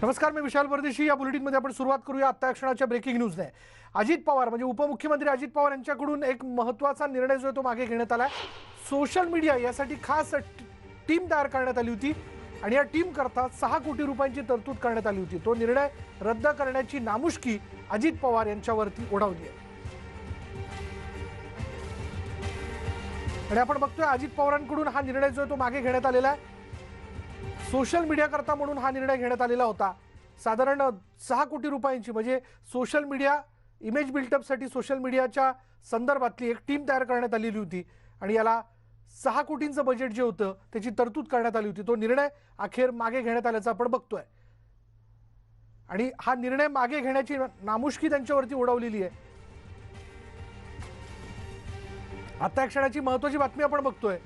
नमस्कार, मी विशाल परदेशी. या बुलेटिनमध्ये आपण सुरुवात करूया आत्ता क्षणाच्या ब्रेकिंग न्यूजने. अजित पवार म्हणजे उपमुख्यमंत्री अजित पवार यांच्याकडून एक महत्त्वाचा निर्णय जो आहे तो मागे घेण्यात आला. सोशल मीडिया यासाठी खास टीम तयार करण्यात आली होती आणि या टीम करता 6 कोटी रुपयांची तरतूद करण्यात आली होती. तो निर्णय रद्द करण्याची नामुष्की अजित पवार यांच्यावरती ओढावली आहे. आणि आपण बघतोय अजित पवारांकडून हा निर्णय जो आहे तो मागे घेण्यात आलेला आहे. सोशल मीडिया करता म्हणून हा निर्णय घेण्यात आलेला होता. साधारण 6 कोटी रुपयांची म्हणजे सोशल मीडिया इमेज बिल्टअपसाठी सोशल मीडियाच्या संदर्भातली एक टीम तयार करण्यात आलेली होती आणि याला 6 कोटींचं बजेट जे होतं त्याची तरतूद करण्यात आली होती. तो निर्णय अखेर मागे घेण्यात आल्याचं आपण बघतोय आणि हा निर्णय मागे घेण्याची नामुष्की त्यांच्यावरती ओढवलेली आहे. आता क्षणाची महत्त्वाची बातमी आपण बघतोय.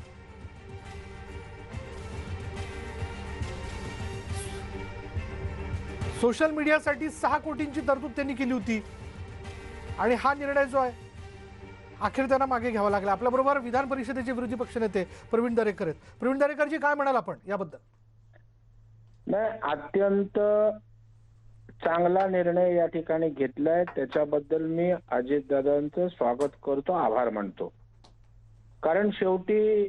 सोशल मीडियासाठी 6 कोटींची तरतूद त्यांनी केली होती आणि हा निर्णय जो आहे अखेर त्यांना मागे घ्यावा लागला. आपल्याबरोबर विधान परिषदेचे विरोधी पक्षनेते प्रवीण दरेकर आहेत. प्रवीण दरेकरजी, काय म्हणाल आपण याबद्दल? नाही, अत्यंत चांगला निर्णय या ठिकाणी घेतलाय. त्याच्याबद्दल मी अजितदादांचं स्वागत करतो, आभार मानतो. कारण शेवटी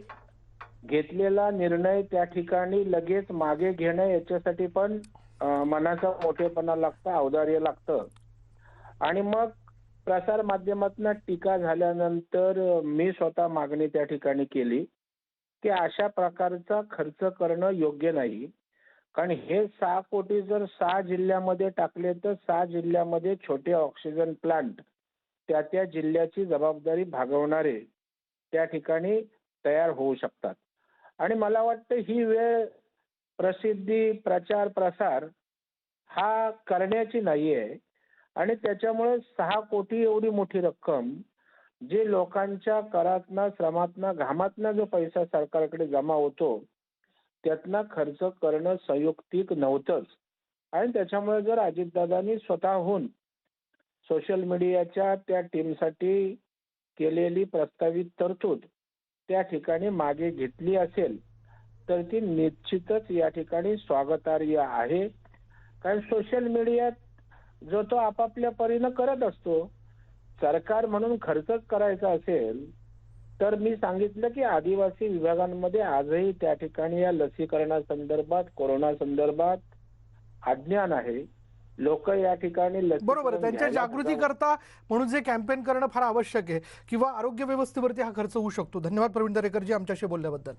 घेतलेला निर्णय त्या ठिकाणी लगेच मागे घेणं याच्यासाठी पण मनाचा मोठेपणा लागतं, औदार्य लागतं. आणि मग प्रसार माध्यमातून टीका झाल्यानंतर मी स्वतः मागणी त्या ठिकाणी केली की अशा प्रकारचा खर्च करणं योग्य नाही. कारण हे 6 कोटी जर 6 जिल्ह्यामध्ये टाकले तर 6 जिल्ह्यामध्ये छोटे ऑक्सिजन प्लांट त्या जिल्ह्याची जबाबदारी भागवणारे त्या ठिकाणी तयार होऊ शकतात. आणि मला वाटतं ही वेळ प्रसिद्धी, प्रचार, प्रसार हा करण्याची नाहीये. आणि त्याच्यामुळे 6 कोटी एवढी मोठी रक्कम जे लोकांच्या करातनं, श्रमातनं, घामातनं जो पैसा सरकारकडे जमा होतो त्यातनं खर्च करणं संयुक्तिक नव्हतंच. आणि त्याच्यामुळे जर अजितदादांनी स्वतःहून सोशल मीडियाच्या त्या टीमसाठी केलेली प्रस्तावित तरतूद त्या ठिकाणी मागे घेतली असेल तर ती निश्चितच या ठिकाणी स्वागतार्ह आहे. कारण सोशल मीडियात जो तो आपापल्या परीनं करत असतो. सरकार म्हणून खर्चच करायचा असेल तर मी सांगितलं की आदिवासी विभागांमध्ये आजही त्या ठिकाणी या लसीकरणासंदर्भात, कोरोना संदर्भात अज्ञान आहे. लोक या ठिकाणी बरोबर, त्यांच्या जागृती करता म्हणून जे कॅम्पेन करणं फार आवश्यक आहे किंवा आरोग्य व्यवस्थेवरती हा खर्च होऊ शकतो. धन्यवाद प्रवीण दरेकरजी आमच्याशी बोलल्याबद्दल.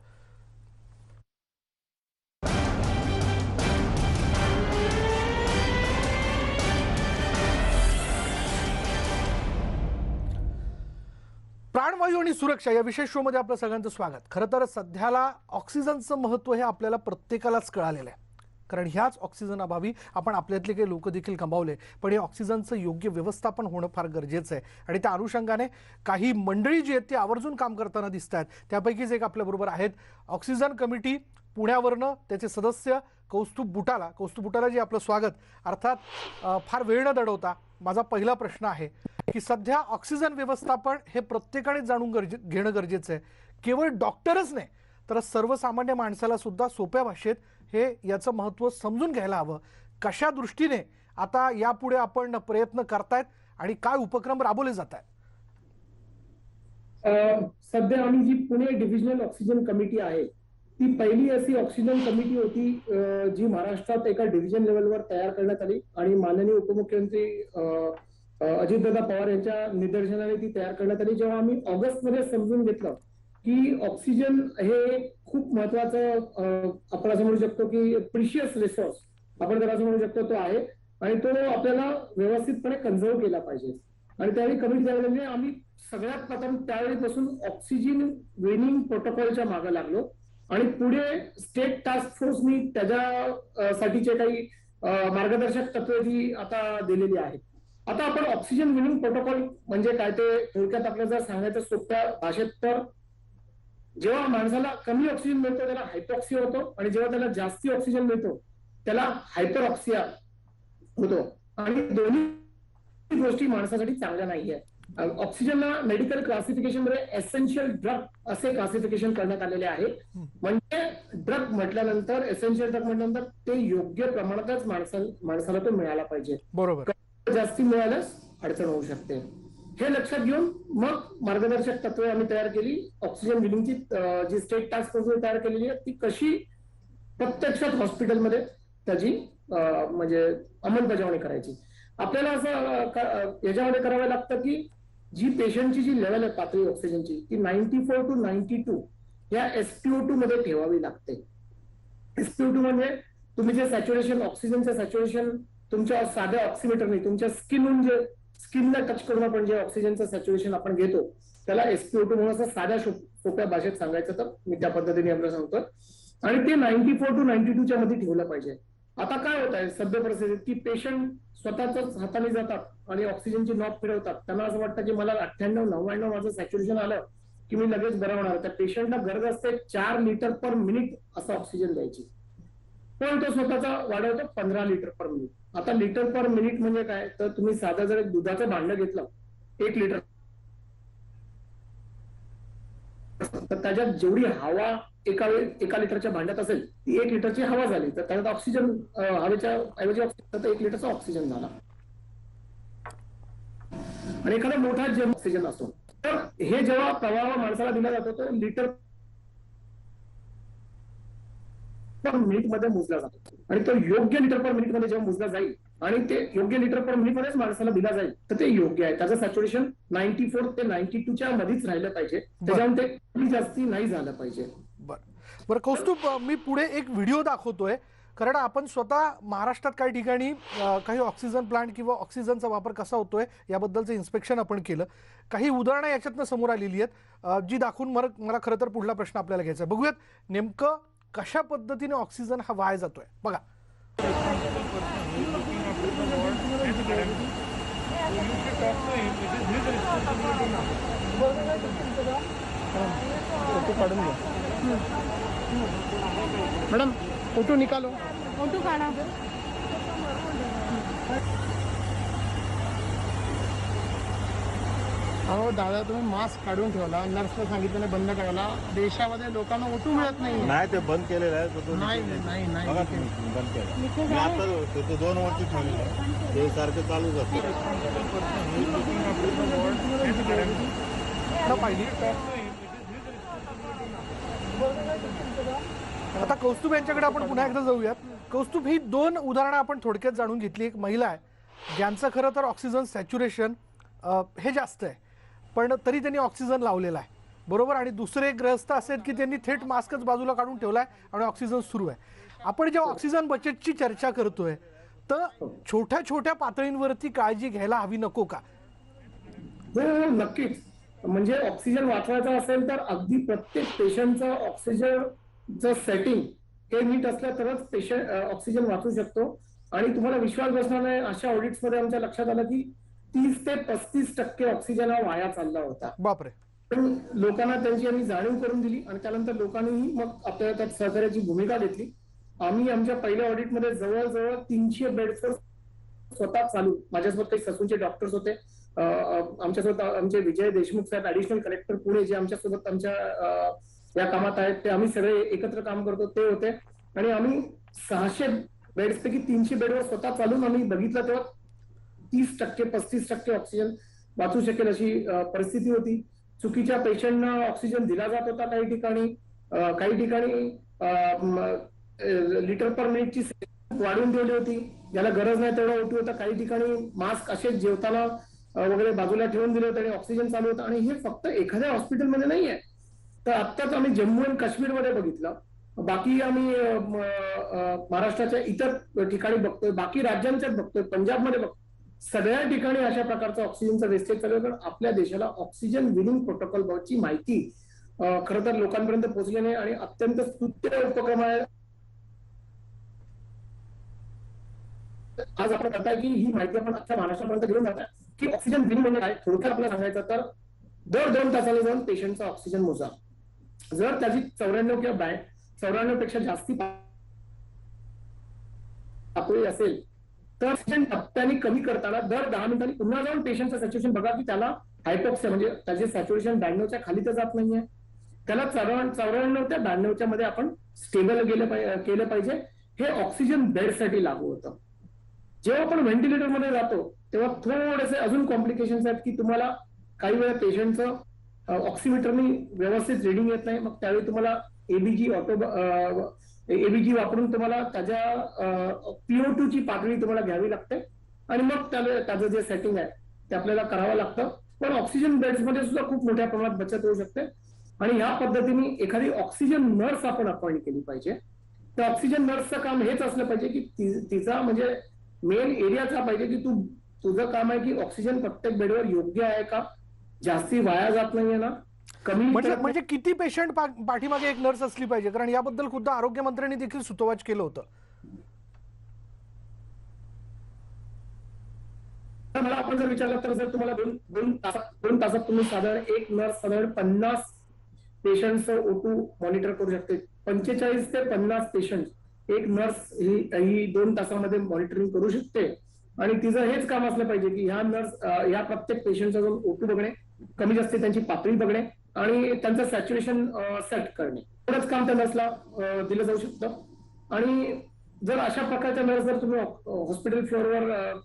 प्राणवायू आणि सुरक्षा या विशेष शो मध्ये आपलं सगळ्यांचं स्वागत. खरं तर सध्याला ऑक्सिजनचं महत्त्व हे आपल्याला प्रत्येकालाच कळालेलं आहे. कारण ह्याच ऑक्सिजन अभावी आपण आपल्यातले काही लोक देखील गमावले. पण हे ऑक्सिजनचं योग्य व्यवस्थापन होणं फार गरजेचं आहे. आणि त्या अनुषंगाने काही मंडळी जी आहेत ती आवर्जून काम करताना दिसत आहेत. त्यापैकीच एक आपल्याबरोबर आहेत ऑक्सिजन कमिटी पुण्यावरनं, त्याचे सदस्य कौस्तुभ बुटाला जी आपलं स्वागत. अर्थात फार वेळ न दडवता माझा पहिला प्रश्न आहे की सध्या ऑक्सिजन व्यवस्थापन हे प्रत्येकाने जाणून घेणं गरजेचं आहे. केवळ डॉक्टरच नाही तर सर्वसामान्य माणसाला सुद्धा सोप्या भाषेत हे याचं महत्त्व समजून घ्यायला हवं. कशा दृष्टीने आता यापुढे आपण प्रयत्न करतायत आणि काय उपक्रम राबवले जात आहेत? सध्या आम्ही जी पुणे डिव्हिजनल ऑक्सिजन कमिटी आहे ती पहिली अशी ऑक्सिजन कमिटी होती जी महाराष्ट्रात एका डिव्हिजन लेवलवर तयार करण्यात आली आणि माननीय उपमुख्यमंत्री अजितदादा पवार यांच्या निर्देशनाने ती तयार करण्यात आली. जेव्हा आम्ही ऑगस्टमध्ये समजून घेतलं की ऑक्सिजन हे खूप महत्वाचं आपण असं म्हणू शकतो की प्रिशियस रिसोर्स आपण त्याला असं म्हणू शकतो तो आहे आणि तो आपल्याला व्यवस्थितपणे कन्झर्व केला पाहिजे. आणि त्यावेळी कमिटी झाल्याने आम्ही सगळ्यात प्रथम त्यावेळीपासून ऑक्सिजन विनिंग प्रोटोकॉलच्या मागे लागलो आणि पुढे स्टेट टास्क फोर्सनी त्याच्यासाठीचे काही मार्गदर्शक तत्वे जी आता दिलेली आहेत. आता आपण ऑक्सिजन विनिंग प्रोटोकॉल म्हणजे काय ते थोडक्यात आपल्याला जर सांगायचं सोप्या भाषेत तर जेव्हा माणसाला कमी ऑक्सिजन मिळतो त्याला हायपॉक्सिया होतो आणि जेव्हा त्याला जास्ती ऑक्सिजन मिळतो त्याला हायपरऑक्सिया होतो. आणि दोन्ही गोष्टी माणसासाठी चांगल्या नाहीये. ऑक्सिजनला मेडिकल क्लासिफिकेशन मध्ये एसेन्शियल ड्रग असे क्लासिफिकेशन करण्यात आलेले आहे. म्हणजे ड्रग म्हटल्यानंतर, एसेन्शियल ड्रग म्हटल्यानंतर ते योग्य प्रमाणातच माणसाला तो मिळाला पाहिजे. बरोबर. जास्ती मिळाल्यास अडचण होऊ शकते. हे लक्षात घेऊन मग मार्गदर्शक तत्वे आम्ही तयार केली. ऑक्सिजन बिलिंगची जी स्टेट टास्क फोर्स तयार केलेली आहे ती कशी प्रत्यक्षात हॉस्पिटलमध्ये त्याची म्हणजे अंमलबजावणी करायची. आपल्याला असं याच्यामध्ये करावं लागतं की जी पेशंटची जी लेवल आहे पातळी ऑक्सिजनची ती 94 to 92 या SpO2 मध्ये ठेवावी लागते. SpO2 म्हणजे तुम्ही जे सॅच्युरेशन, ऑक्सिजनचं सॅच्युरेशन तुमच्या साध्या ऑक्सिमीटरने तुमच्या स्किनला टच करून आपण जे ऑक्सिजनचं सॅच्युरेशन आपण घेतो त्याला SpO2 म्हणून असं साध्या सोप्या भाषेत सांगायचं तर मी त्या पद्धतीने आपल्याला सांगतो. आणि ते 94 to 92 च्या मध्ये ठेवलं पाहिजे. आता काय होत आहे सध्या परिस्थितीत की पेशंट स्वतःच हाताने जातात आणि ऑक्सिजनची नॉब फिरवतात. त्यांना असं वाटतं की मला 98-99 माझं सॅच्युरेशन आलं की मी लगेच बरं होणार. त्या पेशंटला गरज असते 4 लिटर पर मिनिट असं ऑक्सिजन द्यायची, पण तो स्वतःचा वाढवतो 15 लिटर पर मिनिट. आता लिटर पर मिनिट म्हणजे काय, तर तुम्ही साधं जर एक दुधाचं भांडं घेतलं 1 लिटर, तर त्याच्यात जेवढी हवा एका लिटरच्या भांड्यात असेल ती 1 लिटरची हवा झाली, तर त्याच्यात ऑक्सिजन हवेच्या ऐवजी 1 लिटरचा ऑक्सिजन झाला. आणि एखादा मोठा जे ऑक्सिजन असतो तर हे जेव्हा प्रवाह माणसाला दिला जातो तो लिटर पर मिनिट मध्ये मोजला जातो. आणि तो योग्य लिटर पर मिनिट मध्ये जेव्हा मोजला जाईल आणि ते योग्य लिटर पर मिनिट मध्येच माणसाला दिला जाईल तर ते योग्य आहे. त्याचं सॅच्युरेशन 94 ते 92 च्या मध्येच राहिलं पाहिजे. त्याच्याहून ते कमी जास्ती नाही झालं पाहिजे. बरं कौस्तुभ, मी पुढे एक व्हिडिओ दाखवतोय कारण आपण स्वतः महाराष्ट्रात काही ठिकाणी काही ऑक्सिजन प्लांट किंवा ऑक्सिजनचा वापर कसा होतोय याबद्दलचं इन्स्पेक्शन आपण केलं. काही उदाहरणं याच्यातनं समोर आलेली आहेत जी दाखवून मला खरं तर पुढला प्रश्न आपल्याला घ्यायचा आहे. बघूयात नेमकं कशा पद्धतीने ऑक्सिजन हा वाया जातोय. बघा. मॅडम फोटो निकालो. फोटो काढा. अहो दादा, तुम्ही मास्क काढून ठेवला, नर्सला सांगितलं नाही बंद करायला. देशामध्ये लोकांना ओटू मिळत नाही. नाही ते बंद केलेलं आहे. नाही बघा तुम्ही बंद केलं. मी आता ते 2 वर्ष ठेवलेलं आहे ते सारखं चालूच असतं. आता कौस्तुभ यांच्याकडे आपण पुन्हा एकदा जाऊयात. कौस्तुभ, ही 2 उदाहरणं आपण थोडक्यात जाणून घेतली. एक महिला आहे ज्यांचं खरं तर ऑक्सिजन सॅच्युरेशन हे जास्त आहे पण तरी त्यांनी ऑक्सिजन लावलेला आहे, बरोबर. आणि दुसरे ग्रस्त असेल की त्यांनी थेट मास्कच बाजूला काढून ठेवलाय आणि ऑक्सिजन सुरू आहे. आपण जेव्हा ऑक्सिजन बचतची चर्चा करतोय तर छोट्या छोट्या पातळींवरती काळजी घ्यायला हवी नको का? हो नक्कीच. म्हणजे ऑक्सिजन वाचवायचा असेल तर अगदी प्रत्येक पेशंटचं ऑक्सिजनचं सेटिंग हे नीट असलं तरच पेशंट ऑक्सिजन वाचू शकतो. आणि तुम्हाला विश्वास बसणार नाही, अशा ऑडिट्स मध्ये आमच्या लक्षात आलं की 30 ते 35% ऑक्सिजन हा वाया चालला होता. बापरे. पण लोकांना त्यांची आम्ही जाणीव करून दिली आणि त्यानंतर लोकांनीही मग आपल्याला त्यात सहकार्याची भूमिका घेतली. आम्ही आमच्या पहिल्या ऑडिटमध्ये जवळजवळ 300 बेड्सवर स्वतः चालू, माझ्यासोबत काही ससूनचे डॉक्टर्स होते, आमच्यासोबत आमचे विजय देशमुख साहेब ऍडिशनल कलेक्टर पुणे जे आमच्यासोबत आमच्या या कामात आहेत ते आम्ही सगळे एकत्र काम करतो ते होते. आणि आम्ही 600 बेड्स पैकी 300 बेडवर स्वतः चालून आम्ही बघितलं तेव्हा 30% 35% ऑक्सिजन वाचू शकेल अशी परिस्थिती होती. चुकीच्या पेशंटना ऑक्सिजन दिला जात होता काही ठिकाणी लिटर पर मिनिटची वाढवून ठेवली होती, ज्याला गरज नाही तेवढा ओटी होता. काही ठिकाणी मास्क असेच जेवताना वगैरे बाजूला ठेवून दिले होते आणि ऑक्सिजन चालू होतं. आणि हे फक्त एखाद्या हॉस्पिटलमध्ये नाहीये, तर आत्ताच आम्ही जम्मू आणि काश्मीरमध्ये बघितलं. बाकी आम्ही महाराष्ट्राच्या इतर ठिकाणी बघतोय, बाकी राज्यांच्यात बघतोय, पंजाबमध्ये बघतोय. सगळ्या ठिकाणी अशा प्रकारचं ऑक्सिजनचं वेस्टेज चालू आहे. कारण आपल्या देशाला ऑक्सिजन विलिंग प्रोटोकॉलची माहिती खरं तर लोकांपर्यंत पोहोचली नाही आणि अत्यंत स्तुत्य उपक्रम आहे. आज आपण करताय की ही माहिती आपण अख्ख्या महाराष्ट्रापर्यंत घेऊन जाताय की ऑक्सिजन बिल म्हणजे काय. थोडक्यात आपल्याला सांगायचं तर दर 2 तासाला जाऊन पेशंटचा ऑक्सिजन मोजा. जर त्याची 94 किंवा 94 पेक्षा जास्ती पातळी असेल तर ऑक्सिजन टप्प्याने कमी करताना दर 10 मिनिटांनी पुन्हा जाऊन पेशंटचं सॅच्युरेशन बघा की त्याला हायपॉक्सिया म्हणजे त्याचे सॅच्युरेशन 92च्या खाली तर जात नाहीये, त्याला 94 ते 92च्या मध्ये आपण स्टेबल केलं पाहिजे. हे ऑक्सिजन बेडसाठी लागू होतं. जेव्हा आपण व्हेंटिलेटर मध्ये जातो तेव्हा थोडेसे अजून कॉम्प्लिकेशन्स आहेत की तुम्हाला काही वेळा पेशंटचं ऑक्सिमीटरनी व्यवस्थित रिडिंग येत नाही, मग त्यावेळी तुम्हाला एबीजी वापरून तुम्हाला त्याच्या PO2 ची पातळी तुम्हाला घ्यावी लागते आणि मग त्याचं जे सेटिंग आहे ते आपल्याला करावं लागतं. पण ऑक्सिजन बेड्समध्ये सुद्धा खूप मोठ्या प्रमाणात बचत होऊ शकते आणि ह्या पद्धतीने एखादी ऑक्सिजन नर्स आपण अपॉइंट केली पाहिजे. त्या ऑक्सिजन नर्सचं काम हेच असलं पाहिजे की तिचा म्हणजे मेन एरियाचा पाहिजे की तुझं काम आहे की ऑक्सिजन प्रत्येक बेडवर योग्य आहे का, जास्ती वाया जात नाहीये ना, कमी म्हणजे किती पेशंट पाठीमागे एक नर्स असली पाहिजे, कारण याबद्दल खुद्द आरोग्यमंत्र्यांनी देखील सूतोवाच केलं होतं. मला आपण जर विचारलं तर जर तुम्हाला दोन तासात तुम्ही साधारण एक नर्स साधारण 50 पेशंटचं O2 मॉनिटर करू शकते. 45 ते 50 पेशंट एक नर्स ही 2 तासामध्ये मॉनिटरिंग करू शकते आणि तिचं हेच काम असलं पाहिजे की ह्या प्रत्येक पेशंटचा जो O2 बघणे, कमी जास्त त्यांची पातळी बघणे आणि त्यांचं सॅच्युरेशन सेट करणे, एवढंच काम त्या नर्सला दिलं जाऊ शकतं. आणि जर अशा प्रकारच्या नर्स जर तुम्ही हॉस्पिटल फ्लोअरवर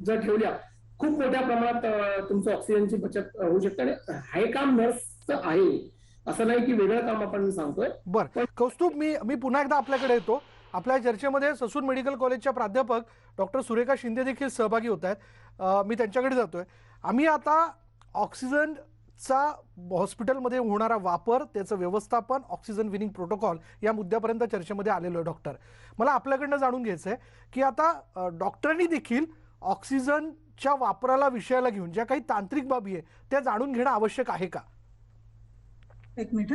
जर ठेवल्या, खूप मोठ्या प्रमाणात तुमचं ऑक्सिजनची बचत होऊ शकते. आणि हे काम नर्सचं आहे, असं नाही की वेगळं काम आपण सांगतोय. बरं कौस्तुभ, मी पुन्हा एकदा आपल्याकडे येतो. आपल्या चर्चेमध्ये ससून मेडिकल कॉलेजच्या प्राध्यापक डॉक्टर सुरेखा शिंदे देखील सहभागी होत आहेत. मी त्यांच्याकडे जातोय. आम्ही आता ऑक्सिजनचा हॉस्पिटलमध्ये होणारा वापर, त्याचं व्यवस्थापन, ऑक्सिजन विनिंग प्रोटोकॉल या मुद्द्यापर्यंत चर्चेमध्ये आलेलो आहे. डॉक्टर, मला आपल्याकडनं जाणून घ्यायचं आहे की आता डॉक्टरांनी देखील ऑक्सिजनच्या वापराला विषयाला घेऊन ज्या काही तांत्रिक बाबी आहे त्या जाणून घेणं आवश्यक आहे का? एक मिनिट.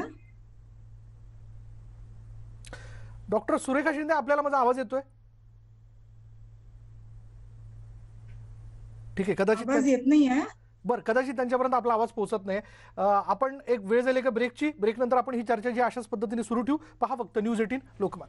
डॉक्टर सुरेखा शिंदे, आपल्याला माझा आवाज येतोय? ठीक आहे, कदाचित आवाज येत नाहीये. बरं, कदाचित त्यांच्यापर्यंत आपला आवाज पोहोचत नाही. आपण एक वेळ झाली का ब्रेकची, ब्रेक नंतर आपण ही चर्चा जी अशाच पद्धतीने सुरू ठेवू. पहा फक्त न्यूज 18 लोकमत.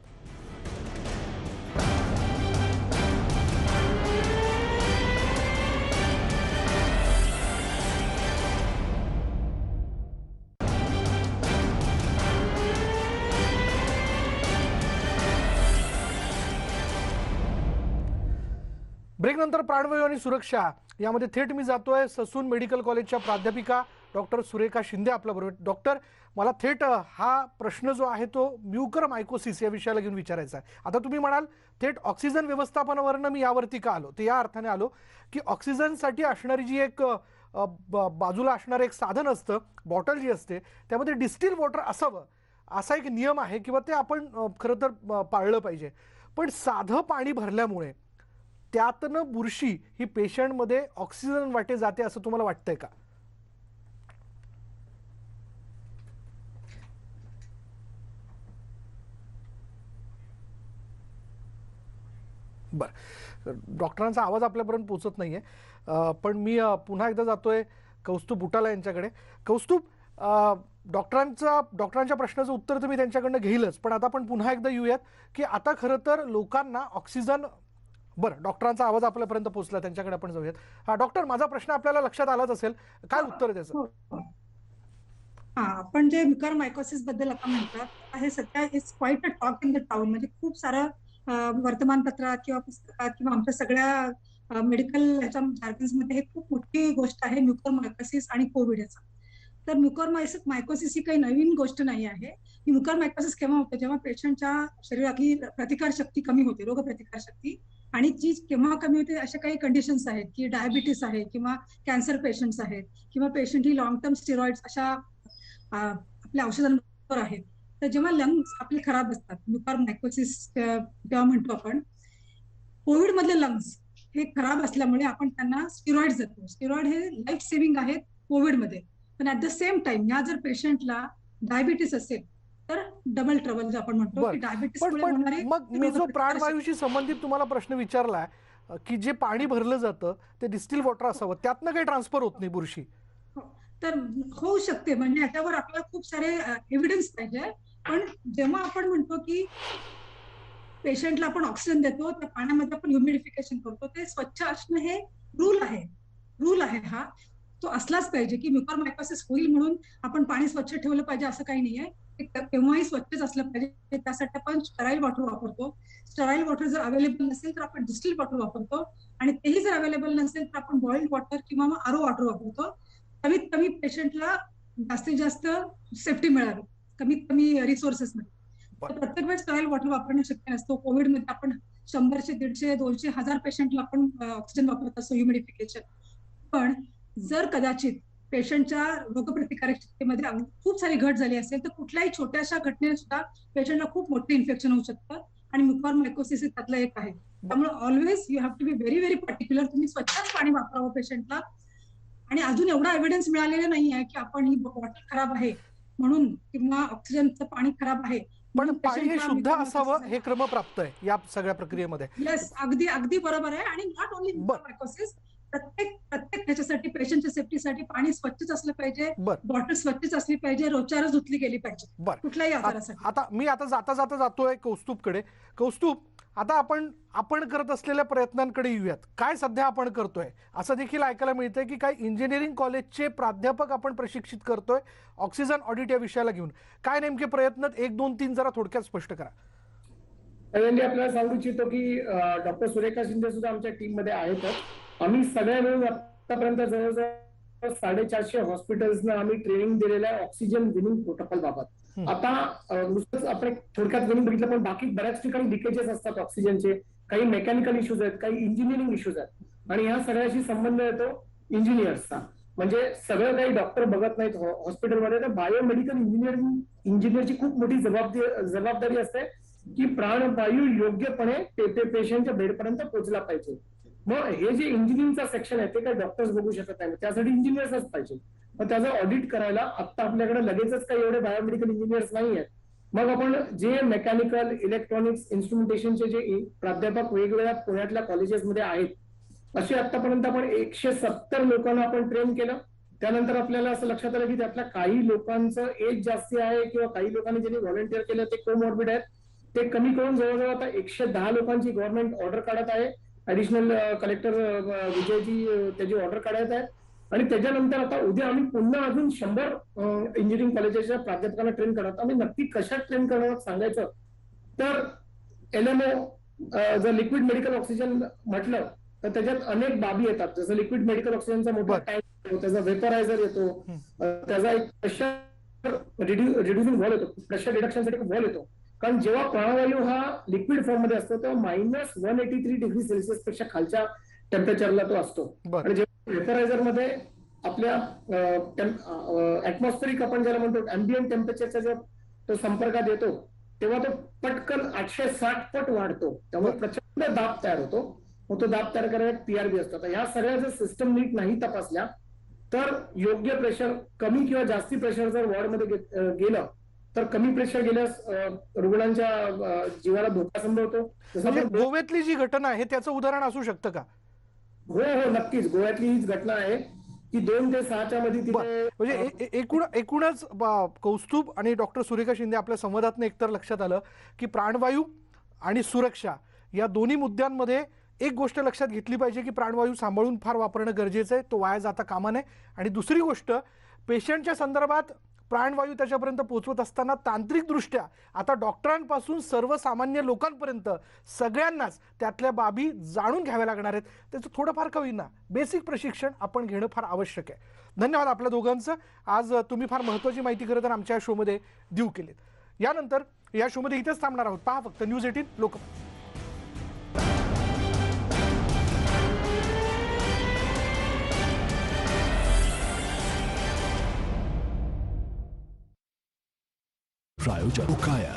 ब्रेक नंतर प्राणवायू आणि सुरक्षा यामध्ये थेट मी जातोय ससून मेडिकल कॉलेजच्या प्राध्यापिका डॉक्टर सुरेखा शिंदे आपल्याबरोबर. डॉक्टर, मला थेट हा प्रश्न जो आहे तो म्युकरमायकोसिस या विषयाला घेऊन विचारायचा आहे. आता तुम्ही म्हणाल थेट ऑक्सिजन व्यवस्थापनावरनं मी यावरती का आलो, ते या अर्थाने आलो की ऑक्सिजनसाठी असणारी जी एक बाजूला असणारं एक साधन असतं, बॉटल जी असते, त्यामध्ये डिस्टिल वॉटर असावं असा एक नियम आहे किंवा ते आपण खरं तर पाळलं पाहिजे. पण साधं पाणी भरल्यामुळे त्यातनं बुरशी ही पेशंटमध्ये ऑक्सिजन वाटे जाते असं तुम्हाला वाटतंय का? बरं, डॉक्टरांचा आवाज आपल्यापर्यंत पोहोचत नाहीये. पण मी पुन्हा एकदा जातोय कौस्तुभ बुटाला यांच्याकडे. कौस्तुभ, डॉक्टरांच्या प्रश्नाचं उत्तर तर मी त्यांच्याकडनं घेईलच, पण आता आपण पुन्हा एकदा येऊयात की आता खरं तर लोकांना ऑक्सिजन. बरं, डॉक्टरांचा आवाज आपल्यापर्यंत पोहोचला, त्यांच्याकडे आपण जाऊयात. हा डॉक्टर, माझा प्रश्न आपल्याला लक्षात आलाच असेल, काय उत्तर आहे त्याचं? हा, आपण जे म्युकरमायकोसिस बद्दल आता म्हणतात, हे सध्या is quite a talk in the town. म्हणजे खूप सारं वर्तमानपत्रात किंवा पुस्तकात किंवा आमच्या सगळ्या मेडिकल ह्याच्या जार्गन्समध्ये हे खूप मोठी गोष्ट आहे म्युकरमायकोसिस आणि कोविड याचा. तर म्युकरमायकोसिस ही काही नवीन गोष्ट नाही आहे. ही म्युकरमायकोसिस केव्हा होते, जेव्हा पेशंटच्या शरीरातली प्रतिकारशक्ती कमी होते, रोगप्रतिकारशक्ती, आणि जी केव्हा कमी होते अशा काही कंडिशन्स आहेत की डायबिटीस आहे किंवा कॅन्सर पेशंट्स आहेत किंवा पेशंट ही लॉंग टर्म स्टेरॉइड्स अशा आपल्या औषधांवर आहेत. तर जेव्हा लंग्स आपले खराब असतात, म्युकरमायकोसिस जेव्हा म्हणतो आपण, कोविड मधले लंग्स हे खराब असल्यामुळे आपण त्यांना स्टेरॉइड देतो. स्टेरॉइड हे लाईफ सेव्हिंग आहेत कोविडमध्ये. पण ऍट द सेम टाइम या जर पेशंटला डायबिटीस असेल तर डबल ट्रबल जो आपण म्हणतो की डायबिटीस. मग मी जो प्राणवायूशी संबंधित तुम्हाला प्रश्न विचारलाय की जे पाणी भरलं जातं ते डिस्टिल वॉटर असावं, त्यातनं काही ट्रान्सफर होत नाही बुरशी? तर होऊ शकते, म्हणजे याच्यावर आपल्याला खूप सारे एव्हिडन्स पाहिजे. पण जेव्हा आपण म्हणतो की पेशंटला आपण ऑक्सिजन देतो, त्या पाण्यामध्ये आपण ह्युमिडिफिकेशन करतो, ते स्वच्छ असणं हे रूल आहे हा. तो असलाच पाहिजे की म्युकरमायकोसिस होईल म्हणून आपण पाणी स्वच्छ ठेवलं पाहिजे असं काही नाहीये. ते केव्हाही स्वच्छच असलं पाहिजे. त्यासाठी आपण स्टराईल वॉटर वापरतो. स्टराईल वॉटर जर अवेलेबल नसेल तर आपण डिस्टिल्ड वॉटर वापरतो आणि तेही जर अवेलेबल नसेल तर आपण बॉइल्ड वॉटर किंवा मग आरो वॉटर वापरतो. कमीत कमी पेशंटला जास्तीत जास्त सेफ्टी मिळावी, कमीत कमी रिसोर्सेस मध्ये. तर प्रत्येक वेळेस स्टराईल वॉटर वापरणं शक्य नसतं. कोविडमध्ये आपण 100, 150, 200, 1000 पेशंटला आपण ऑक्सिजन वापरत असतो ह्युमिडिफिकेशन. पण जर कदाचित पेशंटच्या रोगप्रतिकारक शक्तीमध्ये खूप सारी घट झाली असेल तर कुठल्याही छोट्याशा घटनेने सुद्धा पेशंटला खूप मोठं इन्फेक्शन होऊ शकतं आणि म्युकरमायकोसिस त्यातलं एक आहे. त्यामुळे always you have to be very very particular. तुम्ही स्वच्छच पाणी वापरावं पेशंटला. आणि अजून एवढा एव्हिडन्स मिळालेला नाही आहे की आपण ही वॉटर खराब आहे म्हणून किंवा ऑक्सिजनचं पाणी खराब आहे पण पाणी हे शुद्ध असावं हे क्रमप्राप्त आहे या सगळ्या प्रक्रियेमध्ये. येस, अगदी अगदी बरोबर आहे. आणि नॉट ओन्ली म्युकरमायकोसिस, प्रत्येक ह्याच्यासाठी पेशंटच्या सेफ्टीसाठी पाणी स्वच्छच असलं पाहिजे, बॉटल स्वच्छच असली पाहिजे, रोजच्या रोज धुतली गेली पाहिजे कुठल्याही आजारासाठी. आता मी आता जातोय कौस्तुभकडे. कौस्तुभ, आता आपण करत असलेल्या प्रयत्नांकडे येऊयात. काय सध्या आपण करतोय? असं देखील ऐकायला मिळतंय की काही इंजिनिअरिंग कॉलेजचे प्राध्यापक आपण प्रशिक्षित करतोय ऑक्सिजन ऑडिट या विषयाला घेऊन. काय नेमके प्रयत्न? 1, 2, 3 जरा थोडक्यात स्पष्ट करा. पहिल्यांदा आपल्याला सांगू इच्छितो की डॉक्टर सुरेखा शिंदे सुद्धा आमच्या टीम मध्ये आहेतच. आम्ही सगळ्या मिळून आतापर्यंत जवळजवळ 450 हॉस्पिटल्सना आम्ही ट्रेनिंग दिलेलं आहे ऑक्सिजन विनिंग प्रोटोकॉल बाबत. आता नुसतंच आपण थोडक्यात विनिंग बघितलं, पण बाकी बऱ्याच ठिकाणी लिकेजेस असतात ऑक्सिजनचे. काही मेकॅनिकल इश्यूज आहेत, काही इंजिनिअरिंग इश्यूज आहेत आणि ह्या सगळ्याशी संबंध येतो इंजिनियर्सचा. म्हणजे सगळं काही डॉक्टर बघत नाहीत हॉस्पिटलमध्ये. तर बायोमेडिकल इंजिनियरची खूप मोठी जबाबदारी असते की प्राणवायू योग्यपणे पेशंटच्या बेडपर्यंत पोहोचला पाहिजे. मग हे जे इंजिनिअरिंगचा सेक्शन आहे ते काही डॉक्टर्स बघू शकत नाही, त्यासाठी इंजिनियर्सच पाहिजे. मग त्याचं ऑडिट करायला आता आपल्याकडे लगेचच काही एवढे बायोमेडिकल इंजिनियर्स नाही आहेत. मग आपण जे मेकॅनिकल, इलेक्ट्रॉनिक्स, इन्स्ट्रुमेंटेशनचे जे प्राध्यापक वेगवेगळ्या पुण्यातल्या कॉलेजेसमध्ये आहेत, असे आतापर्यंत आपण 170 लोकांना आपण ट्रेन केलं. त्यानंतर आपल्याला असं लक्षात आलं की त्यातल्या काही लोकांचं एज जास्ती आहे किंवा काही लोकांनी ज्यांनी व्हॉलंटिअर केलं ते कोमॉर्बिड आहेत. ते कमी करून जवळजवळ आता 110 लोकांची गव्हर्नमेंट ऑर्डर काढत आहे. ऍडिशनल कलेक्टर विजयजी त्याची ऑर्डर काढत आहेत. आणि त्याच्यानंतर आता उद्या आम्ही पुन्हा अजून 100 इंजिनिअरिंग कॉलेजेसच्या प्राध्यापकांना ट्रेन करत. आम्ही नक्की कशात ट्रेन करणार सांगायचं तर LMO जर लिक्विड मेडिकल ऑक्सिजन म्हटलं तर त्याच्यात अनेक बाबी येतात. जसं लिक्विड मेडिकल ऑक्सिजनचा मोठा टँक येतो, त्याचा वेपरायझर येतो, त्याचा एक प्रेशर रिड्युसिंग व्हॉल्व येतो, प्रेशर रिडक्शनसाठी व्हॉल्व येतो. कारण जेव्हा प्राणवायू हा लिक्विड फॉर्म मध्ये असतो तेव्हा -183 डिग्री सेल्सिअस पेक्षा खालच्या टेम्परेचरला तो असतो. आणि जेव्हा वेपरायझर मध्ये आपल्या ऍटमॉस्फेरिक आपण ज्याला म्हणतो अँबियंट टेम्परेचरच्या जेव्हा तो संपर्कात येतो तेव्हा तो पटकन 860 पट वाढतो. त्यामुळे प्रचंड दाब तयार होतो. मग तो दाब तयार करायला PRB असतो. ह्या सगळ्या जर सिस्टम नीट नाही तपासल्या तर योग्य प्रेशर, कमी किंवा जास्ती प्रेशर जर वॉर्डमध्ये गेलं तर कमी प्रेशर गेल्यास रुग्णांच्या जीवाला धोका संभवतो. म्हणजे गोव्यातली जी घटना आहे त्याचं उदाहरण असू शकतं का? हो, नक्कीच. गोव्यातली हीच घटना आहे की 2 ते 6च्या मध्ये म्हणजे एकूणच कौस्तुभ आणि डॉक्टर सुरेखा शिंदे आपल्या संवादातून एकतर लक्षात आलं की प्राणवायू आणि सुरक्षा या दोन्ही मुद्द्यांमध्ये एक गोष्ट लक्षात घेतली पाहिजे की प्राणवायू सांभाळून फार वापरणं गरजेचं आहे, तो वाया जाता कामा नये. आणि दुसरी गोष्ट, पेशंटच्या संदर्भात प्राणवायू त्याच्यापर्यंत पोहोचवत असताना तांत्रिकदृष्ट्या आता डॉक्टरांपासून सर्वसामान्य लोकांपर्यंत सगळ्यांनाच त्यातल्या बाबी जाणून घ्याव्या लागणार आहेत. त्याचं थोडंफार का होईना बेसिक प्रशिक्षण आपण घेणं फार आवश्यक आहे. धन्यवाद आपल्या दोघांचं. आज तुम्ही फार महत्त्वाची माहिती खरं तर आमच्या शोमध्ये देऊ केलीत. यानंतर या शोमध्ये इथेच थांबणार आहोत. पहा फक्त न्यूज 18 लोकमत. प्रायोजक उकाया